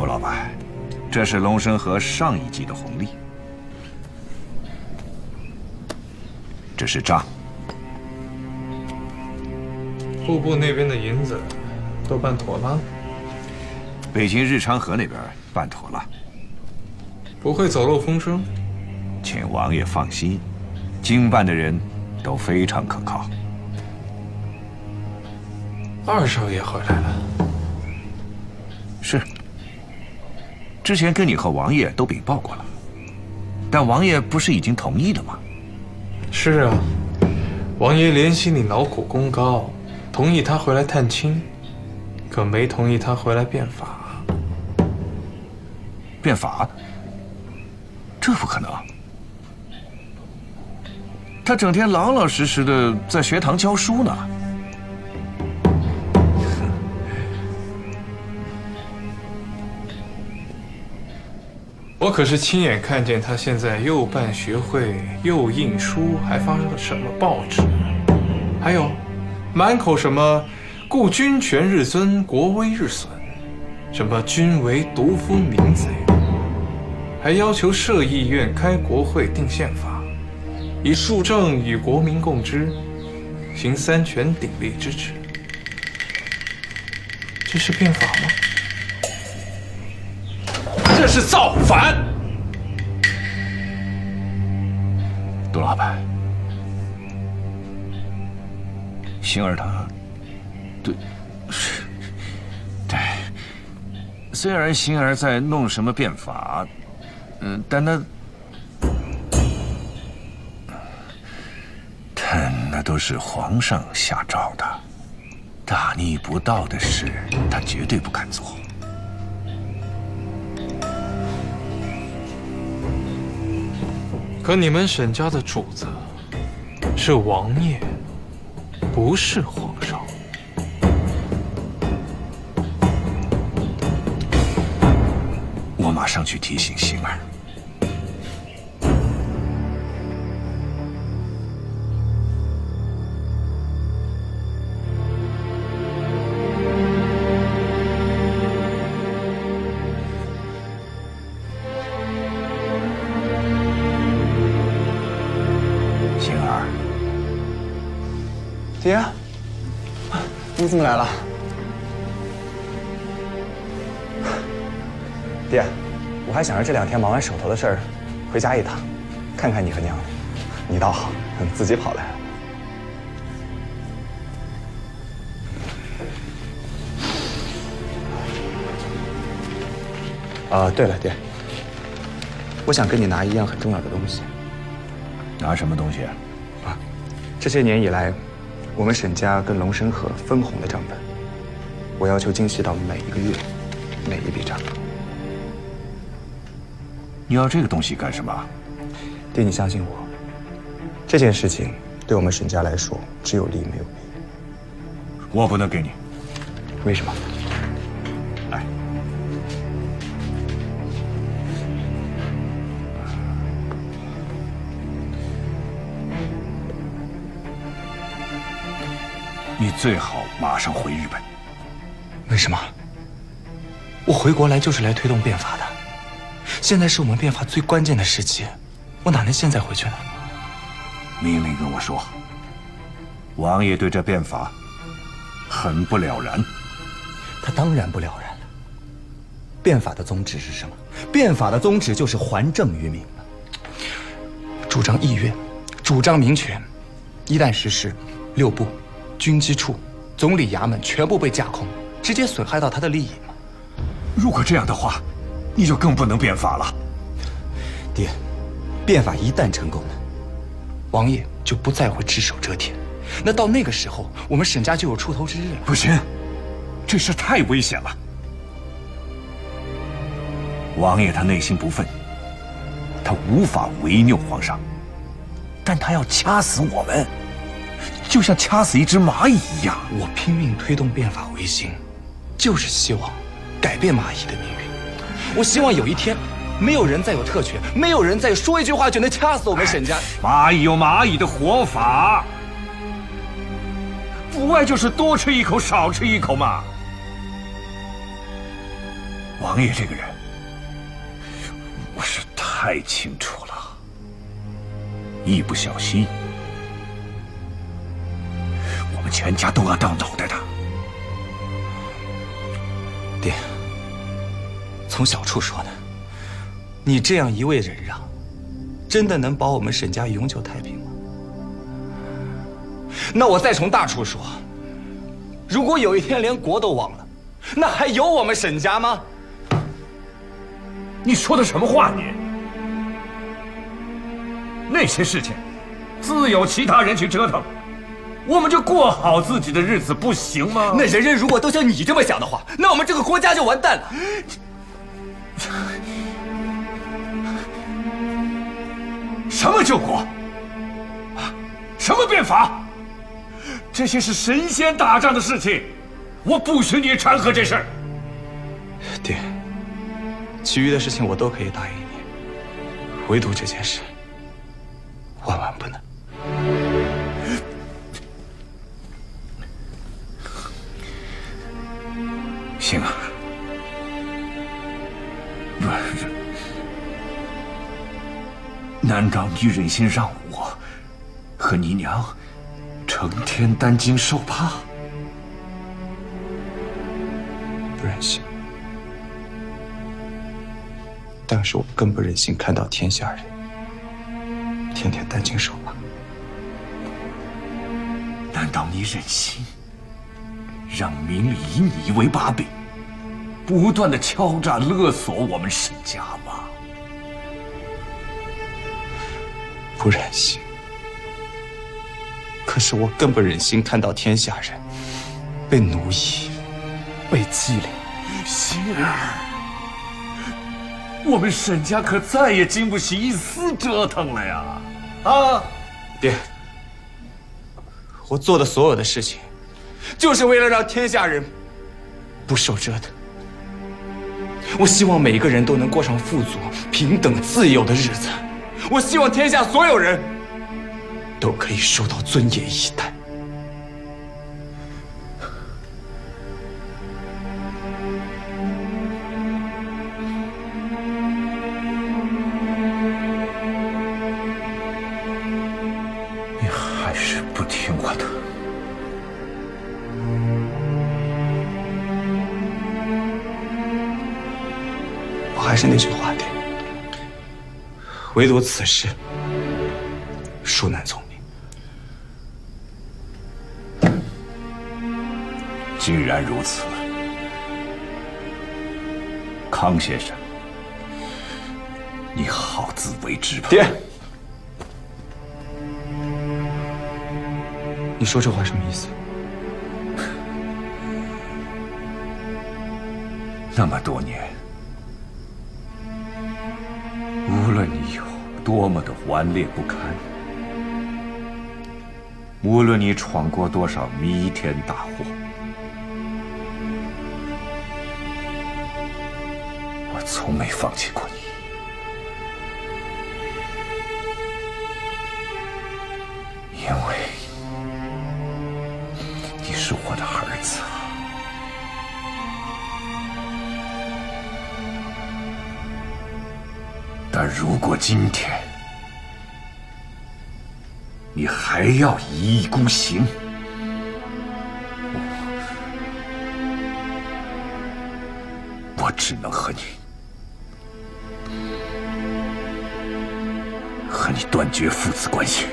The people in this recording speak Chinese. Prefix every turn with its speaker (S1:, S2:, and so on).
S1: 杜老板，这是龙生河上一季的红利，这是账。
S2: 户部那边的银子都办妥了？
S1: 北京日昌河那边办妥了，
S2: 不会走漏风声？
S1: 请王爷放心，经办的人都非常可靠。
S2: 二少爷回来了。
S1: 是，之前跟你和王爷都禀报过了，但王爷不是已经同意了吗？
S2: 是啊，王爷怜惜你劳苦功高，同意他回来探亲，可没同意他回来变法。
S1: 变法？这不可能。他整天老老实实的在学堂教书呢。
S2: 我可是亲眼看见他现在又办学会，又印书，还发了什么报纸，还有满口什么故君权日增，国威日损，什么君为独夫民贼，还要求设议院、开国会、定宪法，以庶政与国民共之，行三权鼎立之职。这是变法吗？这是造反！
S1: 杜老板，星儿她，对，是，对。虽然星儿在弄什么变法，但那都是皇上下诏的，大逆不道的事，他绝对不敢做。
S2: 可你们沈家的主子是王爷，不是皇上。
S1: 我马上去提醒星儿。
S3: 爹，你怎么来了？爹，我还想着这2天忙完手头的事儿，回家一趟，看看你和娘。你倒好，自己跑来了。对了，爹，我想跟你拿一样很重要的东西。
S1: 拿什么东西？
S3: 这些年以来，我们沈家跟龙生河分红的账本，我要求精细到每一个月、每一笔账。
S1: 你要这个东西干什么？
S3: 爹，你相信我，这件事情对我们沈家来说只有利没有弊。
S1: 我不能给你。
S3: 为什么？
S1: 来，你最好马上回日本。
S3: 为什么？我回国来就是来推动变法的，现在是我们变法最关键的时期，我哪能现在回去呢？
S1: 命令跟我说，王爷对这变法很不了然。
S4: 他当然不了然了。变法的宗旨是什么？变法的宗旨就是还政于民。
S3: 主张议院，主张民权，一旦实施，6部、军机处、总理衙门全部被架空，直接损害到他的利益嘛。
S1: 如果这样的话，你就更不能变法了。
S4: 爹，变法一旦成功了，
S3: 王爷就不再会只手遮天，那到那个时候，我们沈家就有出头之日了。
S1: 不行，这事太危险了。王爷他内心不忿，他无法违拗皇上，但他要掐死我们，就像掐死一只蚂蚁一样。
S3: 我拼命推动变法维新，就是希望改变蚂蚁的命运。我希望有一天，没有人再有特权，没有人再说一句话就能掐死我们沈家。
S1: 蚂蚁有蚂蚁的活法，不外就是多吃一口少吃一口嘛。王爷这个人，我是太清楚了。一不小心，我们全家都要掉脑袋的。
S4: 爹，从小处说的，你这样一味忍让，真的能保我们沈家永久太平吗？那我再从大处说，如果有一天连国都亡了，那还有我们沈家吗？
S1: 你说的什么话你？那些事情，自有其他人去折腾，我们就过好自己的日子，不行吗？
S4: 那人人如果都像你这么想的话，那我们这个国家就完蛋了。
S1: 什么救国？什么变法？这些是神仙打仗的事情，我不许你掺和这事儿。
S4: 爹，其余的事情我都可以答应你，唯独这件事，万万不能。
S1: 星儿，不是，难道你忍心让我和你娘成天担惊受怕？
S4: 不忍心，但是我更不忍心看到天下人天天担惊受怕。
S1: 难道你忍心让明里以你为把柄，不断的敲诈勒索我们沈家吗？
S4: 不忍心，可是我更不忍心看到天下人被奴役、被欺凌。
S1: 星儿，我们沈家可再也经不起一丝折腾了呀！啊，
S4: 爹，我做的所有的事情，就是为了让天下人不受折腾。我希望每一个人都能过上富足、平等、自由的日子。我希望天下所有人都可以受到尊严以待。
S1: 你还是不听我的。
S4: 我还是那句话，爹，唯独此事，恕难从命。
S1: 既然如此，康先生，你好自为之吧。
S4: 爹，你说这话什么意思？
S1: 那么多年，无论你有多么的顽劣不堪，无论你闯过多少弥天大祸，我从没放弃过你。因为你是我的儿子。但如果今天你还要一意孤行，我只能和你断绝父子关系。